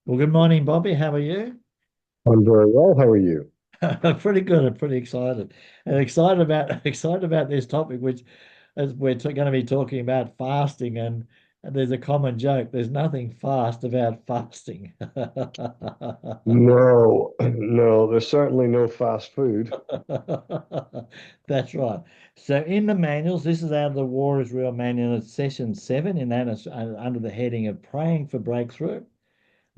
Well, good morning, Bobby. How are you? I'm very well. How are you? Pretty good. I'm pretty excited, and excited about excited about this topic, which as we're going to be talking about fasting, and there's a common joke. There's nothing fast about fasting. No, no, there's certainly no fast food. That's right. So in the manuals, this is out of the War is Real manual. It's session 7, and that is under the heading of praying for breakthrough.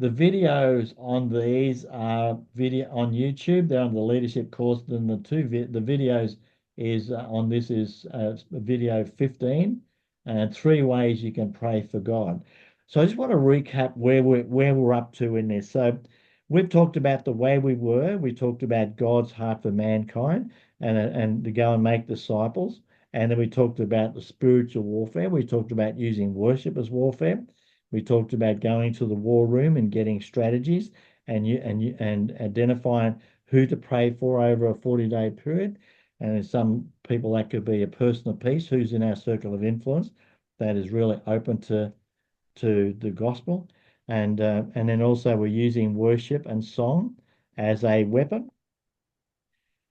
The videos on these are video on YouTube. They're on the leadership course. Then the videos is on this is video 15 and 3 ways you can pray for God. So I just want to recap where we're up to in this. So we've talked about the way we were. We talked about God's heart for mankind and to go and make disciples. And then we talked about the spiritual warfare. We talked about using worship as warfare. We talked about going to the war room and getting strategies and identifying who to pray for over a 40-day period. And in some people that could be a person of peace who's in our circle of influence that is really open to the gospel. And then also we're using worship and song as a weapon.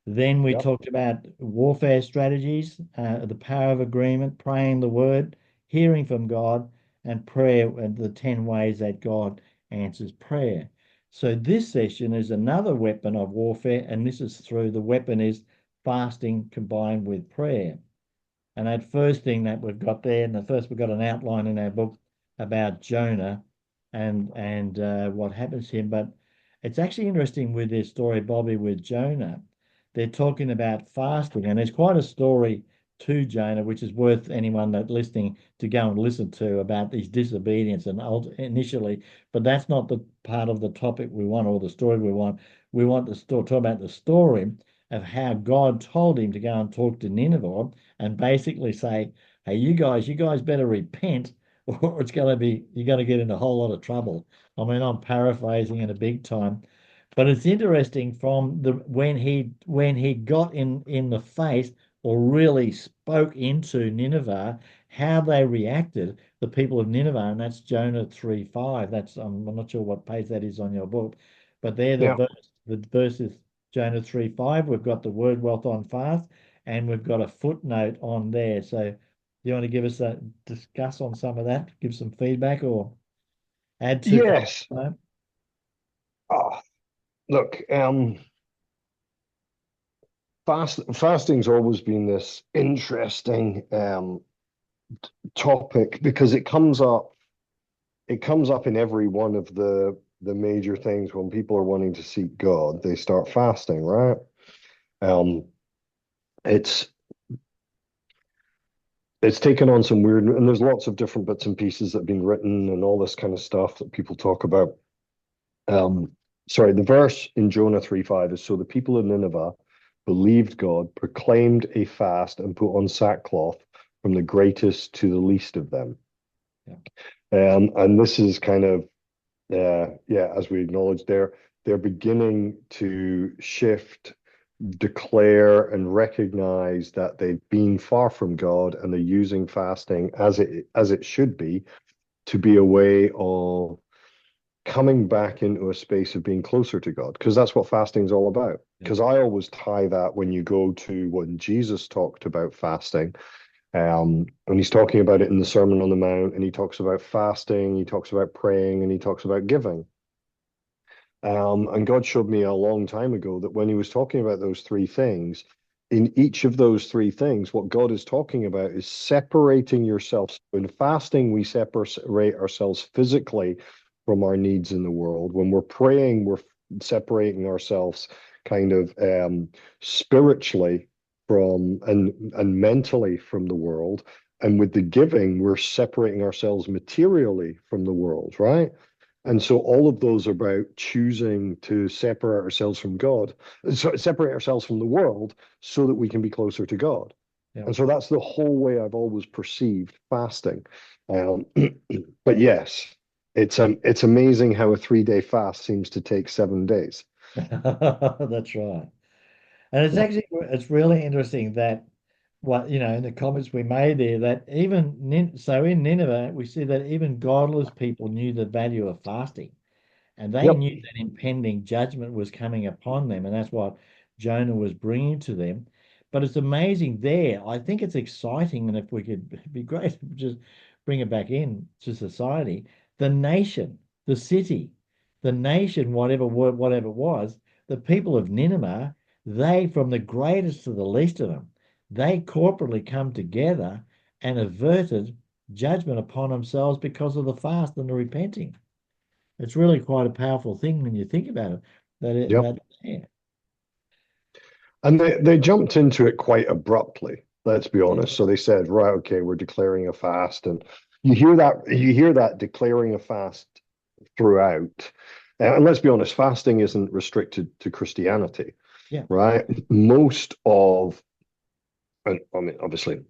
Then we Yep. talked about warfare strategies, the power of agreement, praying the word, hearing from God, and prayer, and the 10 ways that God answers prayer. So this session is another weapon of warfare, and this is through the weapon is fasting combined with prayer. And that first thing that we've got there, and the first we've got an outline in our book about Jonah and what happens to him. But it's actually interesting with this story, Bobby, with Jonah. They're talking about fasting, and there's quite a story to Jonah, which is worth anyone that listening to go and listen to about his disobedience and initially. But that's not the part of the topic we want or the story we want. We want to talk about the story of how God told him to go and talk to Nineveh and basically say, "Hey, you guys better repent, or it's going to be you're going to get in a whole lot of trouble." I mean, I'm paraphrasing in a big time, but it's interesting from the when he got in the face or really spoke into Nineveh, how they reacted, the people of Nineveh, and that's Jonah 3:5. That's I'm not sure what page that is on your book, but there Yeah. the verse is Jonah 3:5. We've got the word wealth on fast, and we've got a footnote on there. So, do you want to give us a discuss on some of that, give some feedback, or add to Yes. that? Oh, look, fasting's always been this interesting topic because it comes up in every one of the major things when people are wanting to seek God, they start fasting, right? Um, it's it's taken on some weird, and there's lots of different bits and pieces that have been written and all this kind of stuff that people talk about. Um, sorry, the verse in Jonah 3:5 is so the people of Nineveh believed God, proclaimed a fast, and put on sackcloth from the greatest to the least of them. Yeah. And this is kind of, yeah, as we acknowledged there, they're beginning to shift, declare, and recognize that they've been far from God, and they're using fasting as it should be a way of coming back into a space of being closer to God, because that's what fasting is all about. Yeah. Because I always tie that when you go to when Jesus talked about fasting, and he's talking about it in the Sermon on the Mount, and he talks about fasting, he talks about praying, and he talks about giving. And God showed me a long time ago that when he was talking about those three things, in each of those three things, what God is talking about is separating yourself. In fasting, we separate ourselves physically from our needs in the world. When we're praying, we're separating ourselves kind of spiritually from and mentally from the world. And with the giving, we're separating ourselves materially from the world, right? And so all of those are about choosing to separate ourselves from God, so separate ourselves from the world so that we can be closer to God. Yeah. And so that's the whole way I've always perceived fasting. Um, but yes, it's amazing how a 3 day fast seems to take 7 days. That's right. And it's Yeah. actually it's really interesting that what in the comments we made there that even so in Nineveh we see that even godless people knew the value of fasting. And they Yep. knew that impending judgment was coming upon them, and that's what Jonah was bringing to them. But it's amazing there. I think it's exciting, and if we could, it'd be great if we just bring it back in to society. The nation, the city, the nation, whatever it was, the people of Nineveh, they, from the greatest to the least of them, they corporately come together and averted judgment upon themselves because of the fast and the repenting. It's really quite a powerful thing when you think about it. Yep. That yeah, And they jumped into it quite abruptly, let's be honest. So they said, right, okay, we're declaring a fast. And you hear that declaring a fast throughout. And let's be honest, fasting isn't restricted to Christianity, yeah, right? Most of, and I mean, obviously,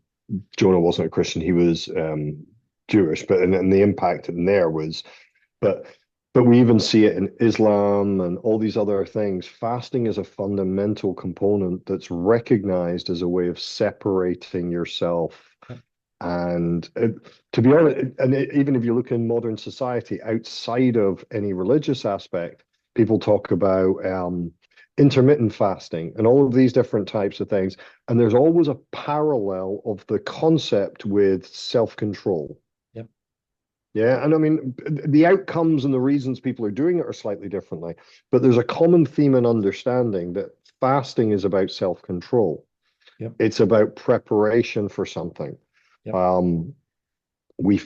Jonah wasn't a Christian, he was Jewish, but and the impact in there was, but we even see it in Islam and all these other things. Fasting is a fundamental component that's recognized as a way of separating yourself. yeah, And to be honest, and even if you look in modern society outside of any religious aspect, people talk about intermittent fasting and all of these different types of things. And there's always a parallel of the concept with self-control. yeah, Yeah, and I mean, the outcomes and the reasons people are doing it are slightly differently, but there's a common theme and understanding that fasting is about self-control. yep, It's about preparation for something. yep, Um, we,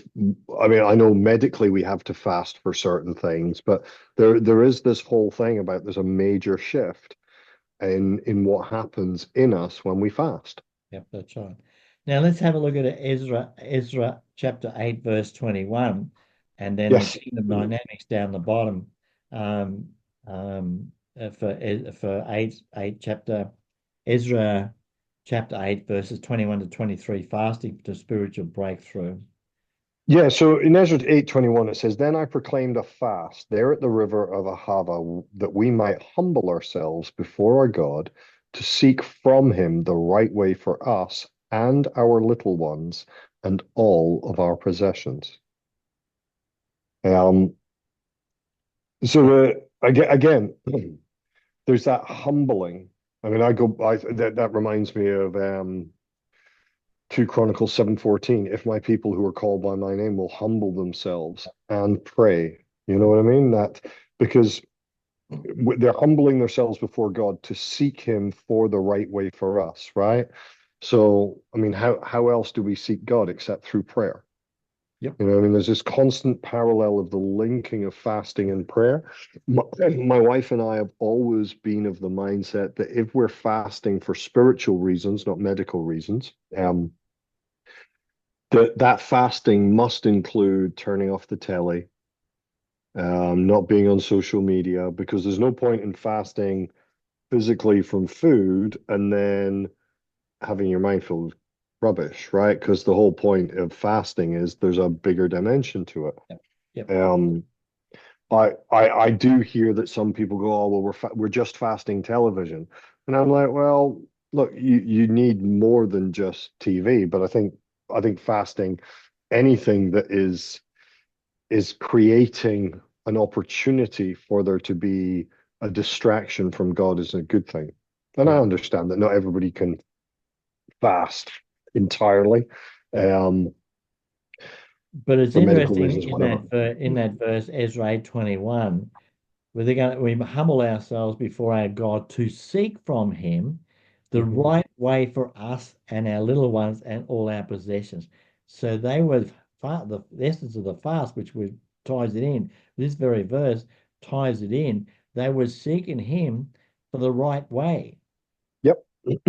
I mean, I know medically we have to fast for certain things, but there is this whole thing about there's a major shift in what happens in us when we fast. yep, that's right. Now let's have a look at Ezra chapter 8, verse 21, and then the Yes. kingdom dynamics down the bottom. Um, for eight chapter Ezra chapter 8, verses 21 to 23, fasting to spiritual breakthrough. Yeah, so in Ezra 8:21 it says, "Then I proclaimed a fast there at the river of Ahava that we might humble ourselves before our God to seek from him the right way for us and our little ones and all of our possessions." Um, so again, there's that humbling. I mean, that reminds me of 2 Chronicles 7:14, if my people who are called by my name will humble themselves and pray. You know what I mean? That because they're humbling themselves before God to seek him for the right way for us, right? So, I mean, how else do we seek God except through prayer? Yep. You know, I mean, there's this constant parallel of the linking of fasting and prayer. My wife and I have always been of the mindset that if we're fasting for spiritual reasons, not medical reasons, that fasting must include turning off the telly, not being on social media, because there's no point in fasting physically from food and then having your mind filled with rubbish, right? Because the whole point of fasting is there's a bigger dimension to it. Yep. Yep. Um, I do hear that some people go, oh well, we're just fasting television, and I'm like, well, look, you need more than just TV, but I think fasting, anything that is creating an opportunity for there to be a distraction from God is a good thing. And I Yep. understand that not everybody can fast entirely, Yep. um, But it's for medical interesting reasons, whatever. in that verse, Ezra 8:21, where we humble ourselves before our God to seek from him the Mhm. right way for us and our little ones and all our possessions. So they were the essence of the fast, which ties it in. This very verse ties it in. They were seeking him for the right way, Yep. which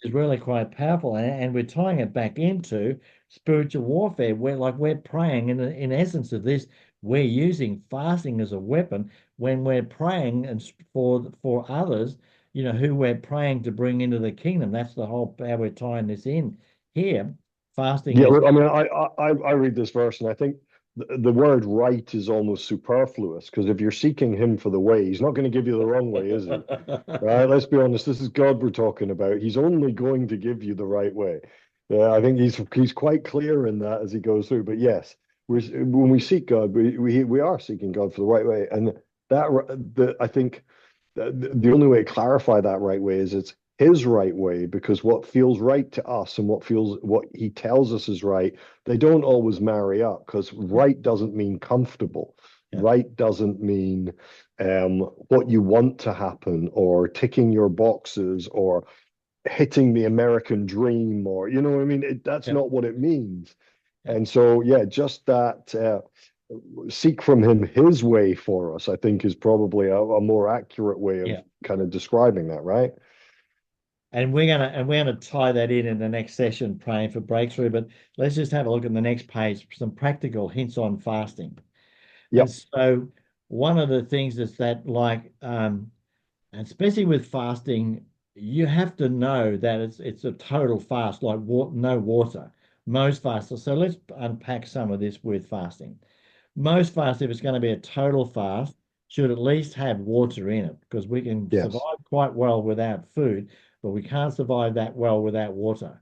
is really quite powerful. And we're tying it back into spiritual warfare. We're praying in essence of this, we're using fasting as a weapon when we're praying and for others, who we're praying to bring into the kingdom. That's the whole how we're tying this in here. Fasting Yeah, is look, I mean, I read this verse and I think the word right is almost superfluous because if you're seeking him for the way, he's not going to give you the wrong way, is he? Right? Let's be honest. This is God we're talking about. He's only going to give you the right way. Yeah, I think he's quite clear in that as he goes through. But yes, when we seek God, we are seeking God for the right way, and I think the only way to clarify that right way is it's his right way, because what feels right to us and what he tells us is right, they don't always marry up, because Yeah, right doesn't mean comfortable. yeah, Right doesn't mean what you want to happen, or ticking your boxes, or hitting the American dream, or you know what I mean? That's yeah, not what it means. yeah, And so, yeah, just that seek from him his way for us, I think, is probably a more accurate way of yeah. kind of describing that, right? And we're gonna tie that in the next session, praying for breakthrough. But let's just have a look at the next page, some practical hints on fasting. And Yep. so one of the things is that, like, and especially with fasting, you have to know that it's a total fast, like no water. Most fasters. So let's unpack some of this with fasting. Most fast, if it's going to be a total fast, should at least have water in it, because we can Yes. survive quite well without food, but we can't survive that well without water.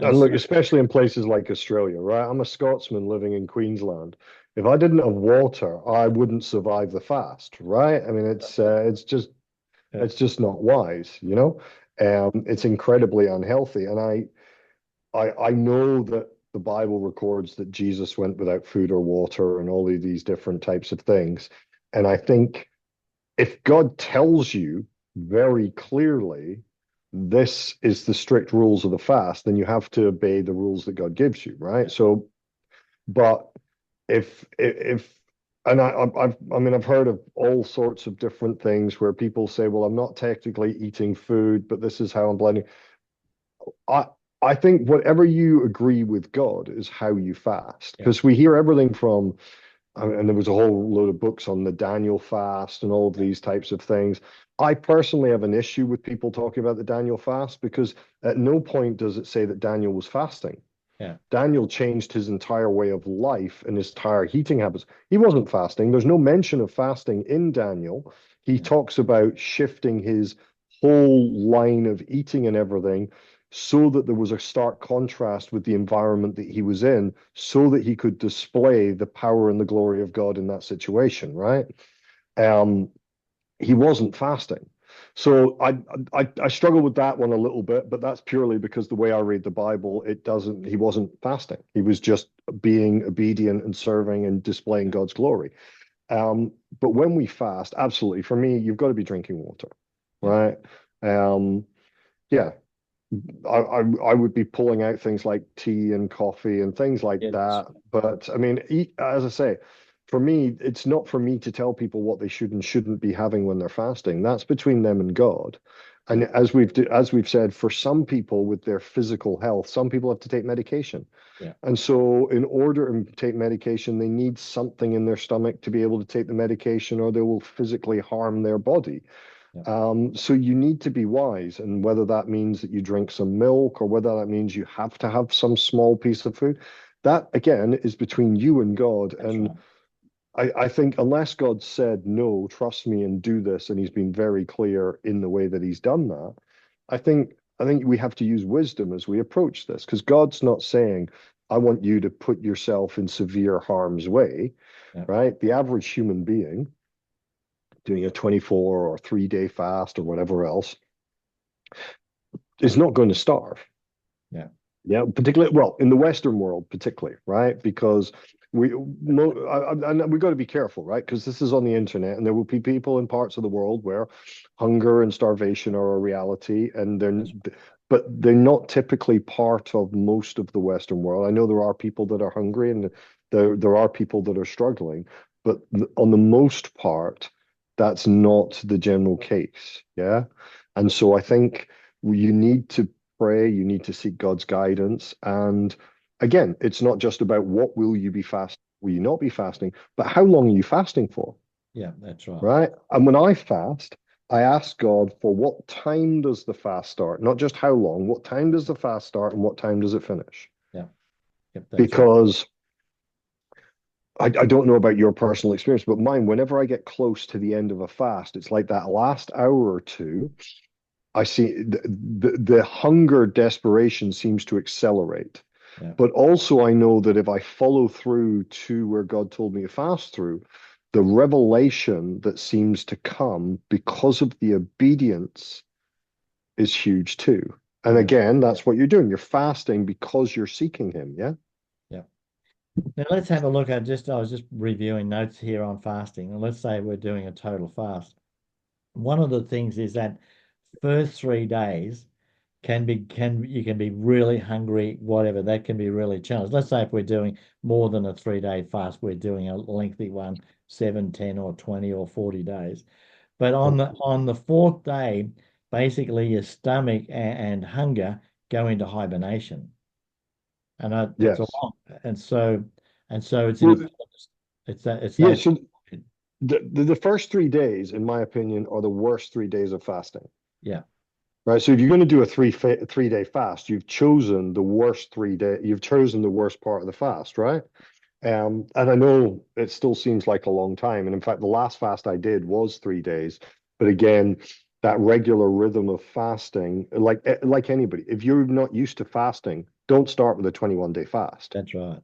And And so, look, especially in places like Australia, right? I'm a Scotsman living in Queensland. If I didn't have water, I wouldn't survive the fast, right? I mean, uh, it's just not wise, you know? It's incredibly unhealthy. And I know that the Bible records that Jesus went without food or water and all of these different types of things. And I think if God tells you very clearly this is the strict rules of the fast, then you have to obey the rules that God gives you, right? So, but if and I mean I've heard of all sorts of different things where people say, well, I'm not technically eating food, but this is how I'm blending. I I think whatever you agree with God is how you fast, yeah, because we hear everything from and there was a whole load of books on the Daniel fast and all of yeah, these types of things. I personally have an issue with people talking about the Daniel fast, because at no point does it say that Daniel was fasting. yeah, Daniel changed his entire way of life and his entire eating habits. He wasn't fasting. There's no mention of fasting in Daniel. He yeah, talks about shifting his whole line of eating and everything so that there was a stark contrast with the environment that he was in, so that he could display the power and the glory of God in that situation, right? Um, he wasn't fasting. So I struggle with that one a little bit, but that's purely because the way I read the Bible, it doesn't, he wasn't fasting. He was just being obedient and serving and displaying yeah, God's glory. But when we fast, absolutely, for me, you've got to be drinking water, yeah, right? Um, yeah, I would be pulling out things like tea and coffee and things like yeah, that. But I mean, as I say, for me, it's not for me to tell people what they should and shouldn't be having when they're fasting. That's between them and God. yeah, And as we've said, for some people with their physical health, some people have to take medication. yeah, And so, in order to take medication, they need something in their stomach to be able to take the medication, or they will physically harm their body. yeah, So you need to be wise, and whether that means that you drink some milk or whether that means you have to have some small piece of food, that again is between you and God. that's And right. I think unless God said, no, trust me and do this, and he's been very clear in the way that he's done that, I think we have to use wisdom as we approach this, because God's not saying, I want you to put yourself in severe harm's way, Yeah, right? The average human being doing a 24 or 3 day fast or whatever else is not going to starve. yeah, Yeah, particularly, well, in the Western world, particularly, right? Because we and we've got to be careful, right? Because this is on the internet, and there will be people in parts of the world where hunger and starvation are a reality, and that's but they're not typically part of most of the Western world. I know there are people that are hungry, and there are people that are struggling, but on the most part, that's not the general case. Yeah, and so I think you need to pray, you need to seek God's guidance. And again, it's not just about what will you be fasting, will you not be fasting, but how long are you fasting for, yeah, that's right. right? And when I fast, I ask God for what time does the fast start, not just how long, what time does the fast start and what time does it finish? Yeah, yep, that's right. Because I don't know about your personal experience, but mine, whenever I get close to the end of a fast, it's like that last hour or two, I see the hunger desperation seems to accelerate. Yeah, But also, I know that if I follow through to where God told me to fast through, the revelation that seems to come because of the obedience is huge too. And Yeah. again, that's what you're doing. You're fasting because you're seeking him. Yeah. Yeah. Now let's have a look at I was just reviewing notes here on fasting. And let's say we're doing a total fast. One of the things is that first 3 days you can be really hungry, whatever, that can be really challenged. Let's say if we're doing more than a 3 day fast, we're doing a lengthy one, 7, 10, or 20 or 40 days. But on the fourth day, basically your stomach and hunger go into hibernation. And it's a Yes. long and so it's Well, important. It's that yeah. So the first 3 days, in my opinion, are the worst 3 days of fasting. yeah, Right. So if you're going to do a 3 day fast, you've chosen the worst 3 day. You've chosen the worst part of the fast, right? And I know it still seems like a long time. And in fact, the last fast I did was 3 days. But again, that regular rhythm of fasting, like anybody, if you're not used to fasting, don't start with a 21-day fast, that's right.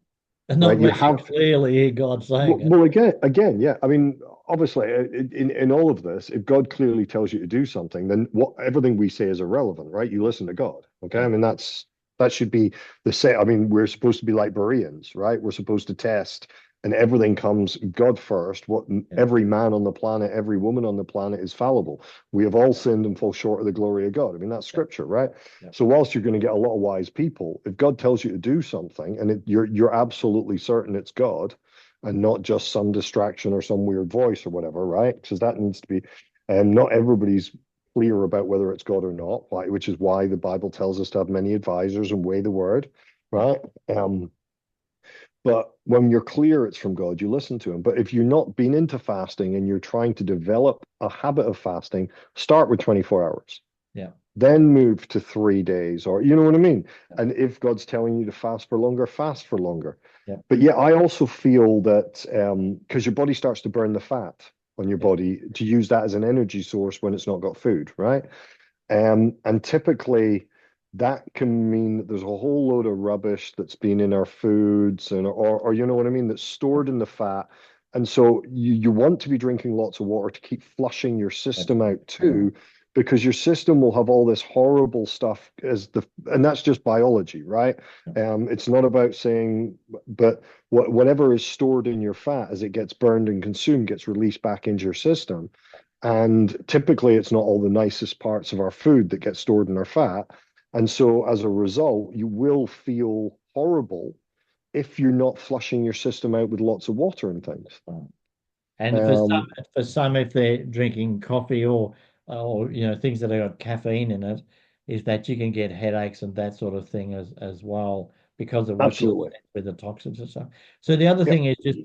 And not right? You unless you have clearly hear God saying it. well, again, yeah. I mean, obviously, in all of this, if God clearly tells you to do something, then what everything we say is irrelevant, right? You listen to God. Okay. I Yeah, mean, that should be the same. I mean, we're supposed to be like Bereans, right? We're supposed to test, and everything comes God first. What yeah, every man on the planet, every woman on the planet is fallible. We have all sinned and fall short of the glory of God. I mean, that's yeah, scripture, right? yeah, So whilst you're going to get a lot of wise people, if God tells you to do something and you're absolutely certain it's God and not just some distraction or some weird voice or whatever, right? Because that needs to be, and not everybody's clear about whether it's God or not, which is why the Bible tells us to have many advisors and weigh the word, yeah, right? But when you're clear it's from God, you listen to him. But if you're not been into fasting and you're trying to develop a habit of fasting, start with 24 hours, yeah, then move to 3 days, or you know what I mean? yeah, And if God's telling you to fast for longer, fast for longer. yeah, But yeah, I also feel that because your body starts to burn the fat on your yeah, body to use that as an energy source when it's not got food, right? And typically that can mean that there's a whole load of rubbish that's been in our foods and or you know what I mean, that's stored in the fat. And so you want to be drinking lots of water to keep flushing your that's system right. out Yeah, too, because your system will have all this horrible stuff and that's just biology, right? yeah, It's not about saying, but whatever is stored in your fat as it gets burned and consumed gets released back into your system. And typically, it's not all the nicest parts of our food that get stored in our fat. And so, as a result, you will feel horrible if you're not flushing your system out with lots of water and things. right. And Um, for some, if they're drinking coffee or things that have got caffeine in it, is that you can get headaches and that sort of thing as well because of what you Absolutely. said with the toxins and stuff. So the other thing Yep. is just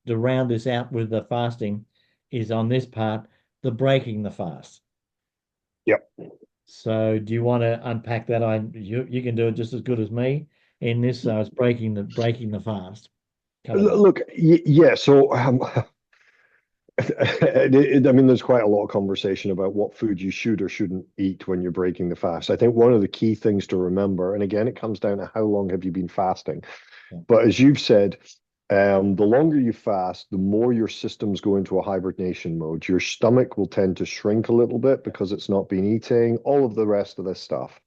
to round this out with the fasting is on this part, the breaking the fast. Yep. So do you want to unpack that? You can do it just as good as me in this. So it's breaking the fast. Cover that. Look, yeah. So, I mean, there's quite a lot of conversation about what food you should or shouldn't eat when you're breaking the fast. I think one of the key things to remember, and again, it comes down to how long have you been fasting. Yeah, But as you've said, the longer you fast, the more your systems go into a hibernation mode. Your stomach will tend to shrink a little bit because it's not been eating, all of the rest of this stuff.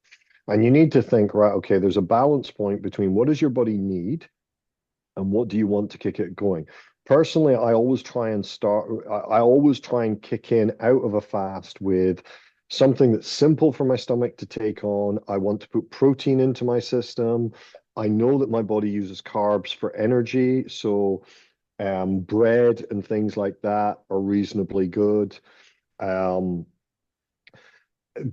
And you need to think, right, okay, there's a balance point between what does your body need and what do you want to kick it going. Personally, I always try and kick in out of a fast with something that's simple for my stomach to take on. I want to put protein into my system. I know that my body uses carbs for energy, so bread and things like that are reasonably good. Um,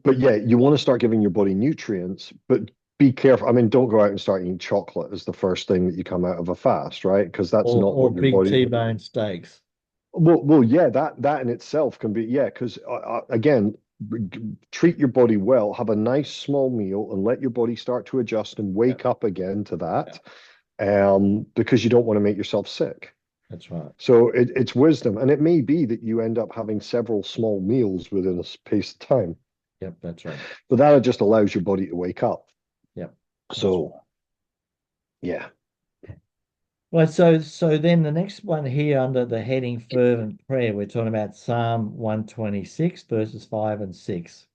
but yeah, you want to start giving your body nutrients, but be careful. I mean, don't go out and start eating chocolate as the first thing that you come out of a fast, right? Because that's not or what your big body. T-bone steaks. Well, yeah, that in itself can be, yeah. Because again, treat your body well, have a nice small meal, and let your body start to adjust and Yeah, wake up again to yeah, that. Because you don't want to make yourself sick. that's right. So it's wisdom, and it may be that you end up having several small meals within a space of time. Yep, that's right. But that just allows your body to wake up. Yep, that's So right. yeah, Well, so then the next one here under the heading fervent prayer, we're talking about Psalm 126 verses 5 and 6.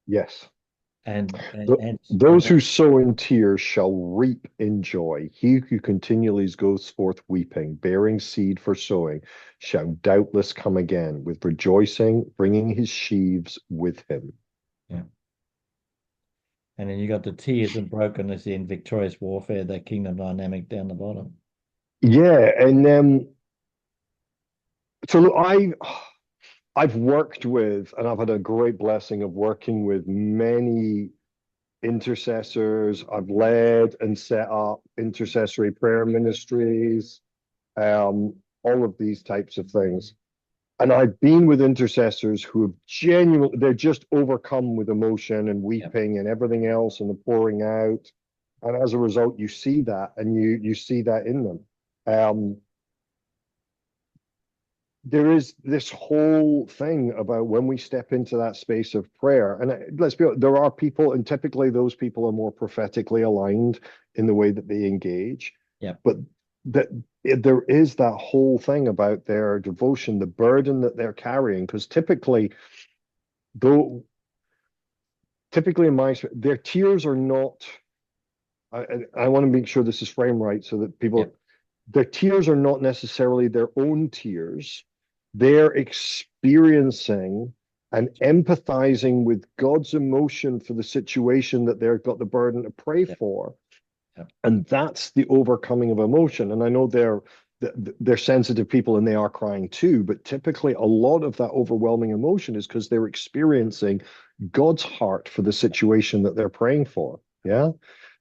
Yes. And and Th- and, and Those that, who sow in tears shall reap in joy. He who continually goes forth weeping, bearing seed for sowing, shall doubtless come again with rejoicing, bringing his sheaves with him. yeah. And then you got the tears and brokenness in victorious warfare, that kingdom dynamic down the bottom. Yeah, and so I've worked with, and I've had a great blessing of working with many intercessors. I've led and set up intercessory prayer ministries, all of these types of things. And I've been with intercessors who have genuinely, they're just overcome with emotion and Yep. weeping and everything else and the pouring out. And as a result, you see that and you see that in them. Um, there is this whole thing about when we step into that space of prayer, and let's be honest, there are people, and typically those people are more prophetically aligned in the way that they engage, Yep. but that there is that whole thing about their devotion, the burden that they're carrying, because though typically in my their tears are not. I want to make sure this is framed right so that people Yep. their tears are not necessarily their own tears. They're experiencing and empathizing with God's emotion for the situation that they've got the burden to pray Yep. for. Yep. And that's the overcoming of emotion. And I know they're sensitive people and they are crying too, but typically a lot of that overwhelming emotion is because they're experiencing God's heart for the situation that they're praying for. Yeah.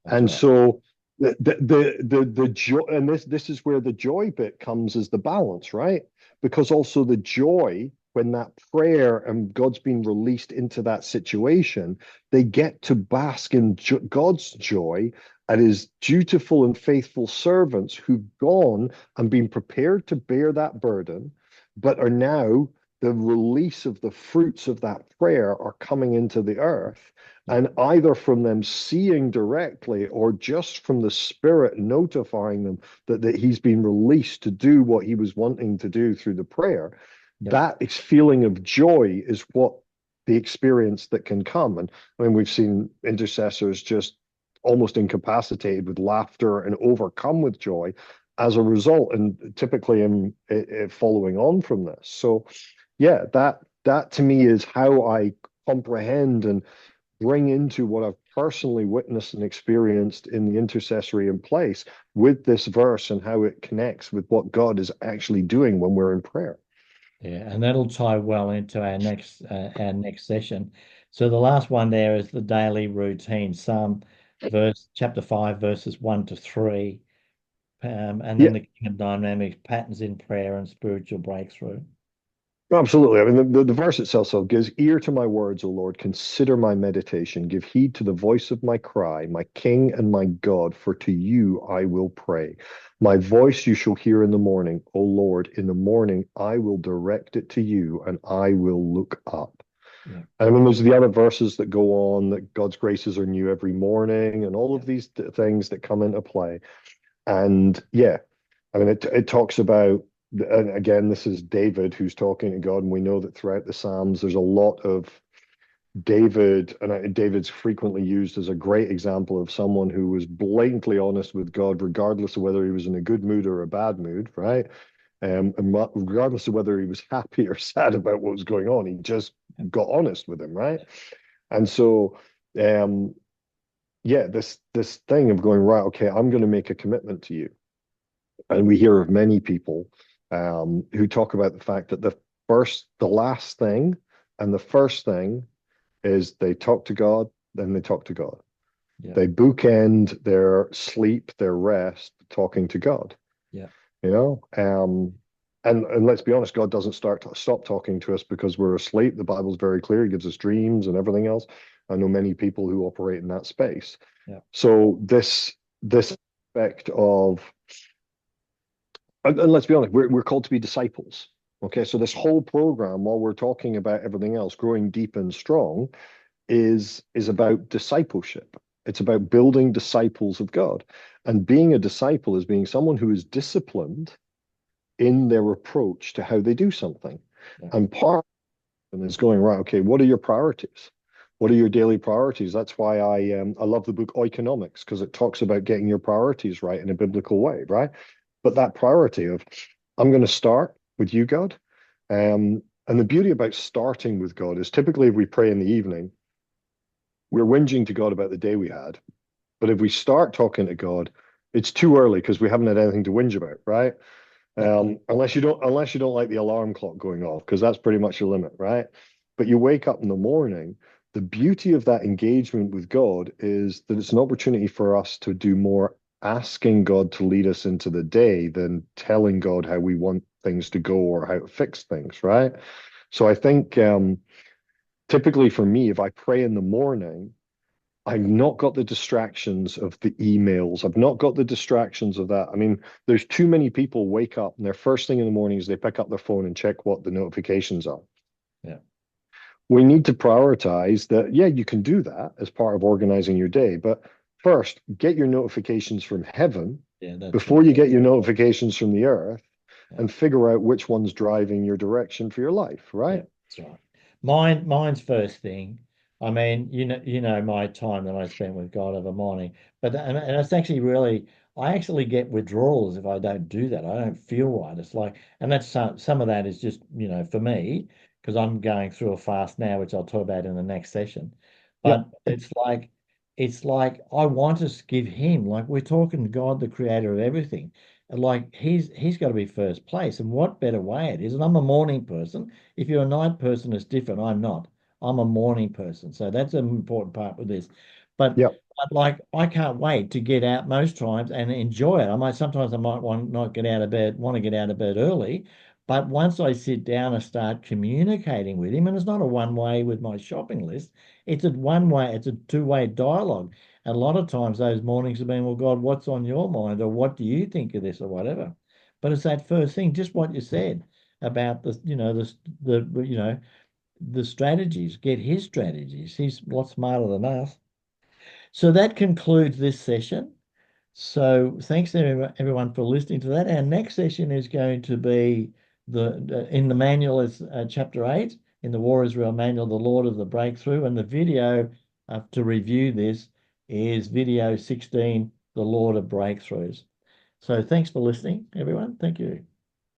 That's And right. so the joy, and this is where the joy bit comes as the balance, right? Because also the joy, when that prayer and God's been released into that situation, they get to bask in God's joy and his dutiful and faithful servants who've gone and been prepared to bear that burden, but are now the release of the fruits of that prayer are coming into the earth. Yep. And either from them seeing directly or just from the Spirit notifying them that he's been released to do what he was wanting to do through the prayer, Yep. that feeling of joy is what the experience that can come. And I mean, we've seen intercessors just almost incapacitated with laughter and overcome with joy as a result, and typically in following on from this. So, yeah, that to me is how I comprehend and bring into what I've personally witnessed and experienced in the intercessory in place with this verse and how it connects with what God is actually doing when we're in prayer. Yeah, and that'll tie well into our next session. So the last one there is the daily routine, Psalm verse chapter 5, verses 1 to 3. And Yeah, then the kingdom dynamics, patterns in prayer and spiritual breakthrough. absolutely. I mean, the verse itself so gives ear to my words, O Lord. Consider my meditation. Give heed to the voice of my cry, my King and my God, for to you I will pray. My voice you shall hear in the morning, O Lord. In the morning I will direct it to you, and I will look up. Yeah, And then there's the other verses that go on that God's graces are new every morning, and all yeah, of these things that come into play. And yeah, I mean, it talks about, and again, this is David who's talking to God, and we know that throughout the Psalms, there's a lot of David, and David's frequently used as a great example of someone who was blatantly honest with God, regardless of whether he was in a good mood or a bad mood, right? And regardless of whether he was happy or sad about what was going on, he just yeah, got honest with him, right? And so, um, yeah, this thing of going, right, okay, I'm going to make a commitment to you. And we hear of many people who talk about the fact that the last thing, and the first thing is they talk to God, then they talk to God. yeah, They bookend their sleep, their rest, talking to God. yeah, You know, and let's be honest, God doesn't stop talking to us because we're asleep. The Bible's very clear; He gives us dreams and everything else. I know many people who operate in that space. yeah, So this aspect of and let's be honest, we're called to be disciples. Okay, so this whole program, while we're talking about everything else, growing deep and strong, is about discipleship. It's about building disciples of God. And being a disciple is being someone who is disciplined in their approach to how they do something. Yeah. And part of it is going, right, okay, what are your priorities? What are your daily priorities? That's why I love the book Oikonomics, because it talks about getting your priorities right in a biblical way, right? But that priority of, I'm going to start with you, God. And the beauty about starting with God is typically if we pray in the evening, we're whinging to God about the day we had. But if we start talking to God, it's too early because we haven't had anything to whinge about, right? Unless you don't like the alarm clock going off, because that's pretty much your limit, right? But you wake up in the morning. The beauty of that engagement with God is that it's an opportunity for us to do more asking God to lead us into the day than telling God how we want things to go or how to fix things, right? So I think typically for me, if I pray in the morning, I've not got the distractions of the emails. I've not got the distractions of that. I mean, there's too many people wake up and their first thing in the morning is they pick up their phone and check what the notifications are. Yeah. We need to prioritize that. Yeah, you can do that as part of organizing your day, but first, get your notifications from heaven Yeah, that's before right. you get your notifications from the earth Yeah. and figure out which one's driving your direction for your life, Yeah, right? that's right. Mine's first thing. I mean, you know my time that I spent with God of a morning, but and it's actually really, I actually get withdrawals if I don't do that. I don't feel right. It's like, and that's some of that is just for me because I'm going through a fast now, which I'll talk about in the next session. Yep. But it's like I want to give Him, like we're talking God, the Creator of everything. And like he's got to be first place, and what better way it is. And I'm a morning person. If you're a night person, it's different. I'm not. I'm a morning person. So that's an important part with this. But, Yep. but like I can't wait to get out most times and enjoy it. I might want not get out of bed, want to get out of bed early. But once I sit down and start communicating with him, and it's not a one way with my shopping list, it's a one way, it's a two-way dialogue. And a lot of times those mornings have been, well, God, what's on your mind? Or what do you think of this or whatever? But it's that first thing, just what you said about the strategies, get his strategies. He's a lot smarter than us. So that concludes this session. So thanks everyone for listening to that. Our next session is going to be in the manual is chapter 8 in the War Israel manual, the Lord of the Breakthrough, and the video to review this is video 16, the Lord of Breakthroughs. So thanks for listening, everyone. Thank you.